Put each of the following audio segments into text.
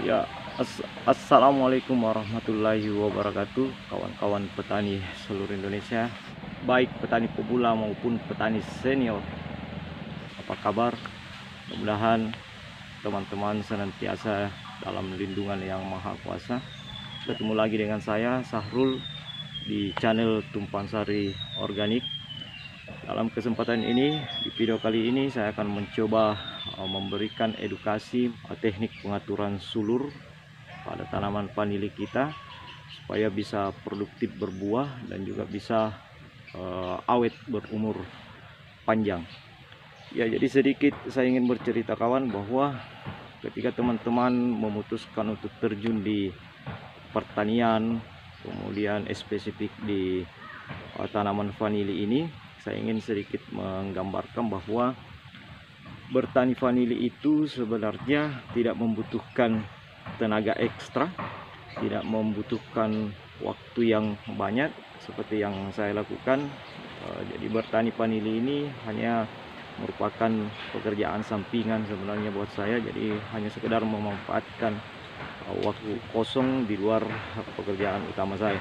Ya, assalamualaikum warahmatullahi wabarakatuh, kawan-kawan petani seluruh Indonesia, baik petani pemula maupun petani senior. Apa kabar? Mudah-mudahan teman-teman senantiasa dalam lindungan yang maha kuasa. Ketemu lagi dengan saya Sahrul di channel Tumpang Sari Organik. Dalam kesempatan ini, di video kali ini saya akan mencoba memberikan edukasi teknik pengaturan sulur pada tanaman vanili kita supaya bisa produktif berbuah dan juga bisa awet berumur panjang. Ya, jadi sedikit saya ingin bercerita kawan bahwa ketika teman-teman memutuskan untuk terjun di pertanian, kemudian spesifik di tanaman vanili ini, saya ingin sedikit menggambarkan bahwa bertani vanili itu sebenarnya tidak membutuhkan tenaga ekstra, tidak membutuhkan waktu yang banyak seperti yang saya lakukan. Jadi bertani vanili ini hanya merupakan pekerjaan sampingan sebenarnya buat saya. Jadi hanya sekedar memanfaatkan waktu kosong di luar pekerjaan utama saya.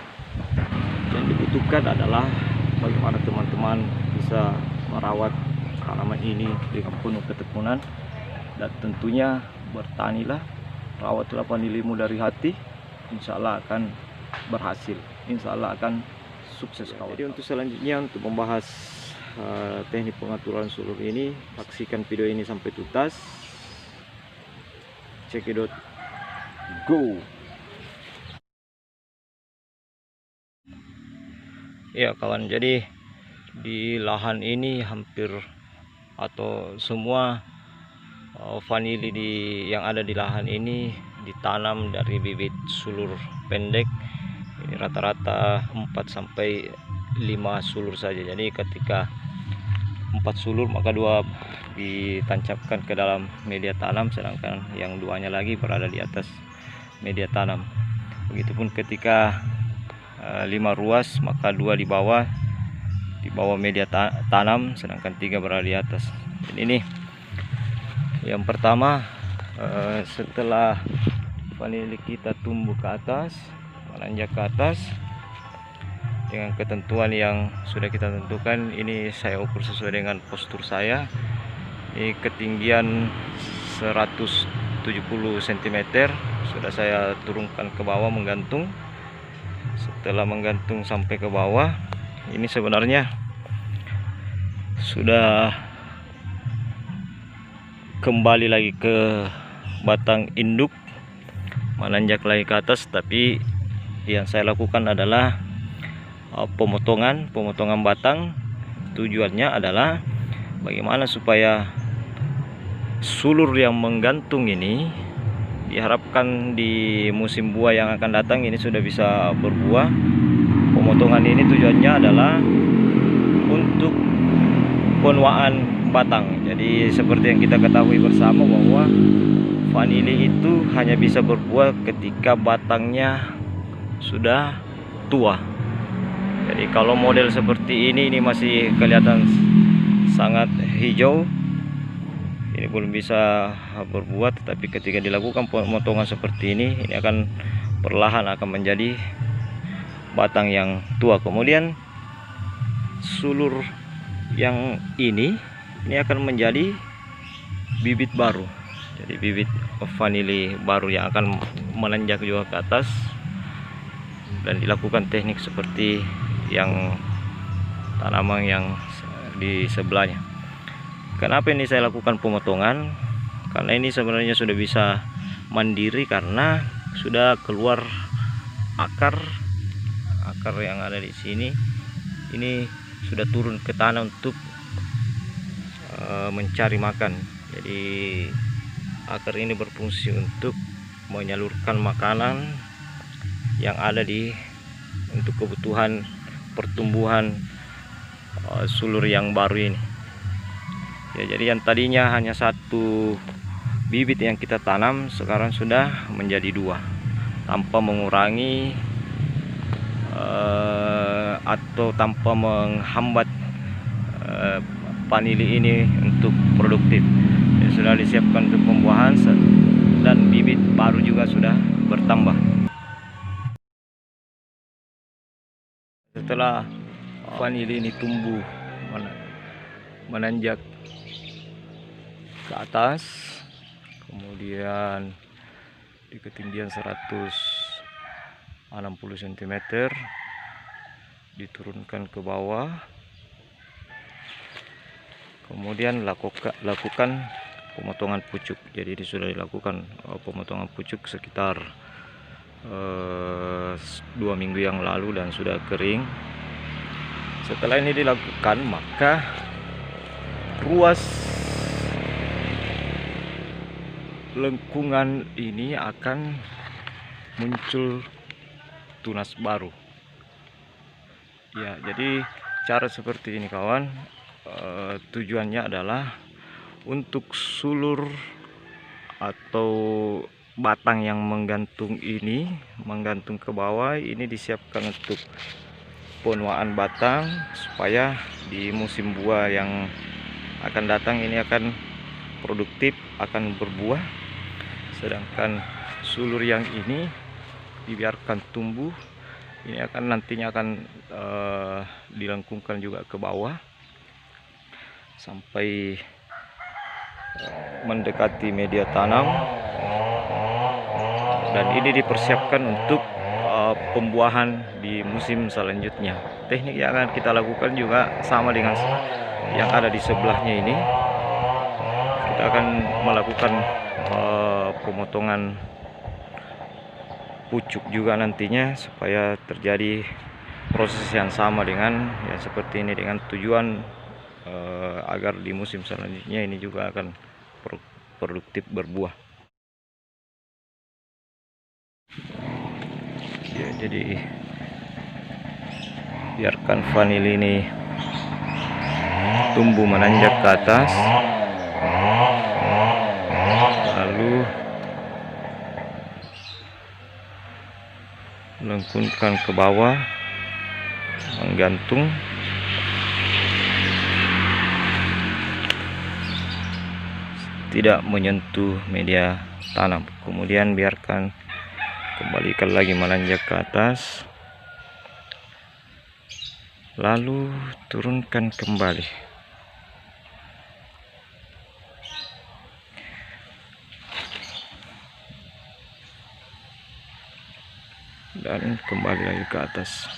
Yang dibutuhkan adalah bagaimana teman-teman bisa merawat tanaman ini dengan penuh ketekunan, dan tentunya bertanilah, rawatlah vanilimu dari hati, insya Allah akan berhasil, insya Allah akan sukses kawan. Jadi untuk selanjutnya, untuk membahas teknik pengaturan sulur ini, saksikan video ini sampai tuntas. Cekidot, go! Ya kawan, jadi di lahan ini hampir atau semua vanili yang ada di lahan ini ditanam dari bibit sulur pendek. Ini rata-rata 4 sampai 5 sulur saja. Jadi ketika 4 sulur maka 2 ditancapkan ke dalam media tanam, sedangkan yang 2-nya lagi berada di atas media tanam. Begitupun ketika 5 ruas maka 2 di bawah media tanam, sedangkan 3 berada di atas. Dan ini yang pertama, setelah vanili kita tumbuh ke atas, menanjak ke atas dengan ketentuan yang sudah kita tentukan. Ini saya ukur sesuai dengan postur saya. Ini ketinggian 170 cm sudah saya turunkan ke bawah menggantung. Setelah menggantung sampai ke bawah, ini sebenarnya sudah kembali lagi ke batang induk, menanjak lagi ke atas. Tapi yang saya lakukan adalah pemotongan batang. Tujuannya adalah bagaimana supaya sulur yang menggantung ini diharapkan di musim buah yang akan datang ini sudah bisa berbuah. Pemotongan ini tujuannya adalah untuk penuaan batang. Jadi seperti yang kita ketahui bersama bahwa vanili itu hanya bisa berbuah ketika batangnya sudah tua. Jadi kalau model seperti ini masih kelihatan sangat hijau, ini belum bisa berbuah. Tetapi ketika dilakukan pemotongan seperti ini akan perlahan akan menjadi batang yang tua. Kemudian sulur yang ini akan menjadi bibit baru. Jadi bibit vanili baru yang akan menanjak juga ke atas, dan dilakukan teknik seperti yang tanaman yang di sebelahnya. Kenapa ini saya lakukan pemotongan? Karena ini sebenarnya sudah bisa mandiri karena sudah keluar akar yang ada di sini. Ini sudah turun ke tanah untuk mencari makan. Jadi akar ini berfungsi untuk menyalurkan makanan yang ada untuk kebutuhan pertumbuhan sulur yang baru ini. Ya, jadi yang tadinya hanya 1 bibit yang kita tanam sekarang sudah menjadi 2, tanpa mengurangi atau tanpa menghambat vanili ini untuk produktif. Jadi sudah disiapkan untuk pembuahan, dan bibit bibit baru juga sudah bertambah. Setelah vanili ini tumbuh menanjak ke atas, kemudian di ketinggian 160 cm diturunkan ke bawah, kemudian lakukan pemotongan pucuk. Jadi ini sudah dilakukan pemotongan pucuk sekitar 2 minggu yang lalu dan sudah kering. Setelah ini dilakukan, maka ruas lengkungan ini akan muncul tunas baru. Ya, jadi cara seperti ini kawan, tujuannya adalah untuk sulur atau batang yang menggantung ke bawah ini disiapkan untuk penuaan batang, supaya di musim buah yang akan datang ini akan produktif, akan berbuah. Sedangkan sulur yang ini dibiarkan tumbuh, ini akan nantinya akan dilengkungkan juga ke bawah sampai mendekati media tanam, dan ini dipersiapkan untuk pembuahan di musim selanjutnya. Teknik yang akan kita lakukan juga sama dengan yang ada di sebelahnya ini. Kita akan melakukan pemotongan pucuk juga nantinya, supaya terjadi proses yang sama dengan ya seperti ini, dengan tujuan agar di musim selanjutnya ini juga akan produktif berbuah. Ya, jadi biarkan vanili ini tumbuh menanjak ke atas, lalu lengkunkan ke bawah, menggantung, tidak menyentuh media tanam. Kemudian biarkan, kembalikan lagi menanjak ke atas, lalu turunkan kembali. Dan kembali lagi ke atas.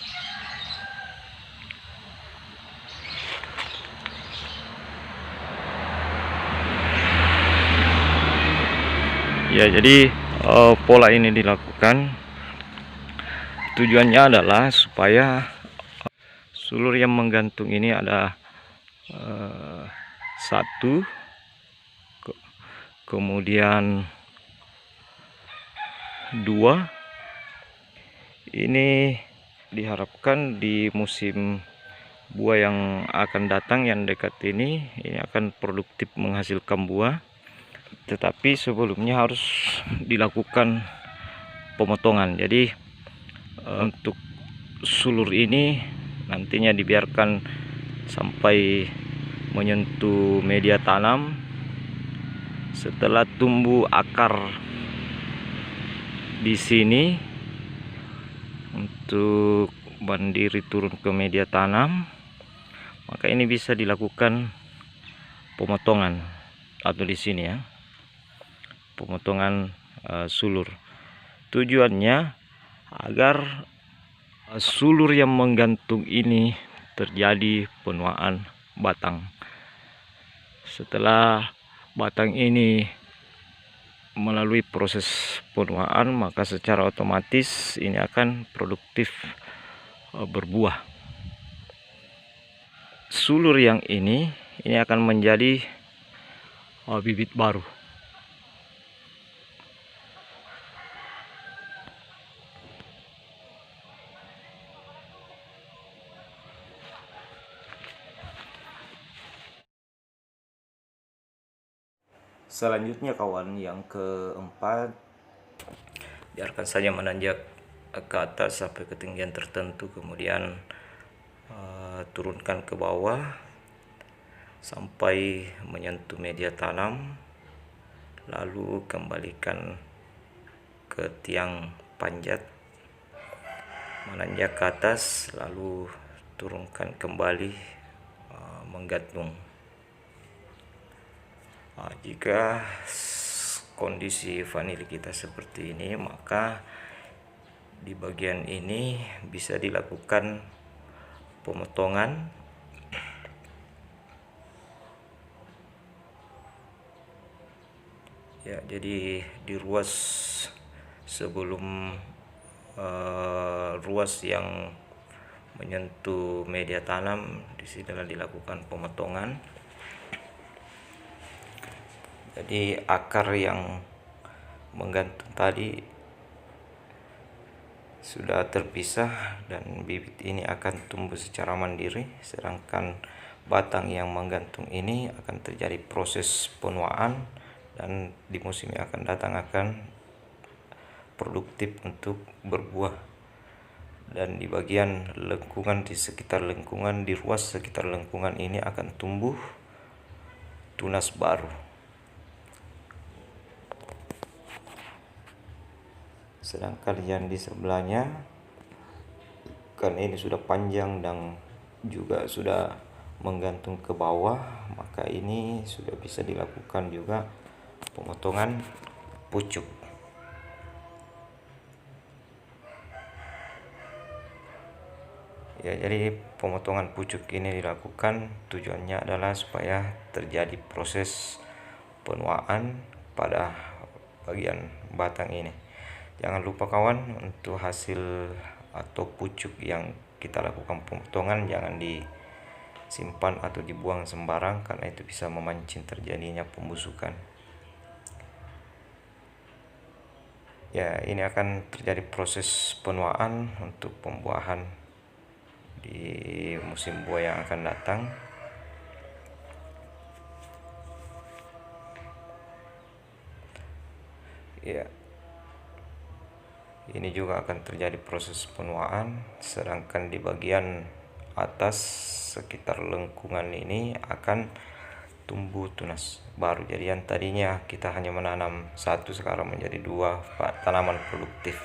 Ya, jadi pola ini dilakukan tujuannya adalah supaya sulur yang menggantung ini ada satu, kemudian dua. Ini diharapkan di musim buah yang akan datang, yang dekat ini akan produktif menghasilkan buah. Tetapi sebelumnya harus dilakukan pemotongan. Jadi untuk sulur ini nantinya dibiarkan sampai menyentuh media tanam. Setelah tumbuh akar di sini untuk mandiri turun ke media tanam, maka ini bisa dilakukan pemotongan, atau di sini ya, pemotongan sulur. Tujuannya agar sulur yang menggantung ini terjadi penuaan batang. Setelah batang ini melalui proses penuaan, maka secara otomatis ini akan produktif berbuah. Sulur yang ini akan menjadi bibit baru. Selanjutnya kawan, yang keempat, biarkan saja menanjak ke atas sampai ketinggian tertentu, kemudian turunkan ke bawah sampai menyentuh media tanam, lalu kembalikan ke tiang panjat, menanjak ke atas, lalu turunkan kembali, menggantung. Jika kondisi vanili kita seperti ini, maka di bagian ini bisa dilakukan pemotongan ya. Jadi di ruas sebelum ruas yang menyentuh media tanam, di sini dilakukan pemotongan. Jadi akar yang menggantung tadi sudah terpisah dan bibit ini akan tumbuh secara mandiri, sedangkan batang yang menggantung ini akan terjadi proses penuaan dan di musim yang akan datang akan produktif untuk berbuah. Dan di bagian lengkungan, di sekitar lengkungan, di ruas sekitar lengkungan ini akan tumbuh tunas baru. Sedangkan yang di sebelahnya, kan ini sudah panjang dan juga sudah menggantung ke bawah, maka ini sudah bisa dilakukan juga pemotongan pucuk. Ya, jadi pemotongan pucuk ini dilakukan tujuannya adalah supaya terjadi proses penuaan pada bagian batang ini. Jangan lupa kawan, untuk hasil atau pucuk yang kita lakukan pemotongan jangan disimpan atau dibuang sembarang, karena itu bisa memancing terjadinya pembusukan. Ya, ini akan terjadi proses penuaan untuk pembuahan di musim buah yang akan datang. Ya, ini juga akan terjadi proses penuaan, sedangkan di bagian atas sekitar lengkungan ini akan tumbuh tunas baru. Jadi yang tadinya kita hanya menanam satu, sekarang menjadi 2 tanaman produktif.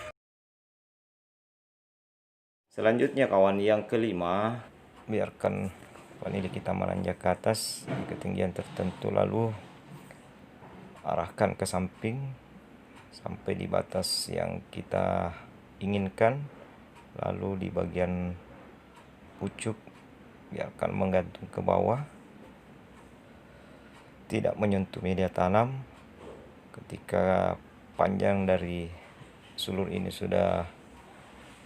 Selanjutnya kawan, yang kelima, biarkan vanili kita menanjak ke atas di ketinggian tertentu, lalu arahkan ke samping sampai di batas yang kita inginkan, lalu di bagian pucuk biarkan menggantung ke bawah, tidak menyentuh media tanam. Ketika panjang dari sulur ini sudah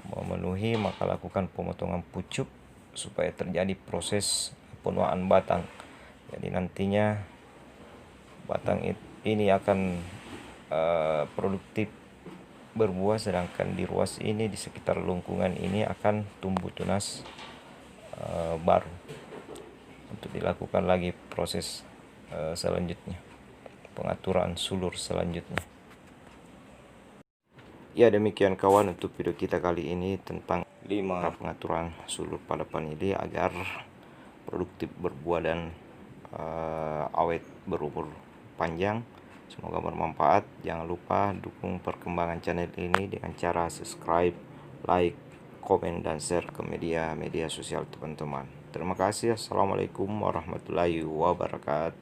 memenuhi, maka lakukan pemotongan pucuk supaya terjadi proses penuaan batang. Jadi nantinya batang ini akan produktif berbuah, sedangkan di ruas ini, di sekitar lengkungan ini akan tumbuh tunas baru untuk dilakukan lagi proses selanjutnya, pengaturan sulur selanjutnya. Ya, demikian kawan untuk video kita kali ini tentang 5 pengaturan sulur pada vanili agar produktif berbuah dan awet berumur panjang. Semoga bermanfaat. Jangan lupa dukung perkembangan channel ini dengan cara subscribe, like, komen, dan share ke media sosial teman-teman. Terima kasih. Assalamualaikum warahmatullahi wabarakatuh.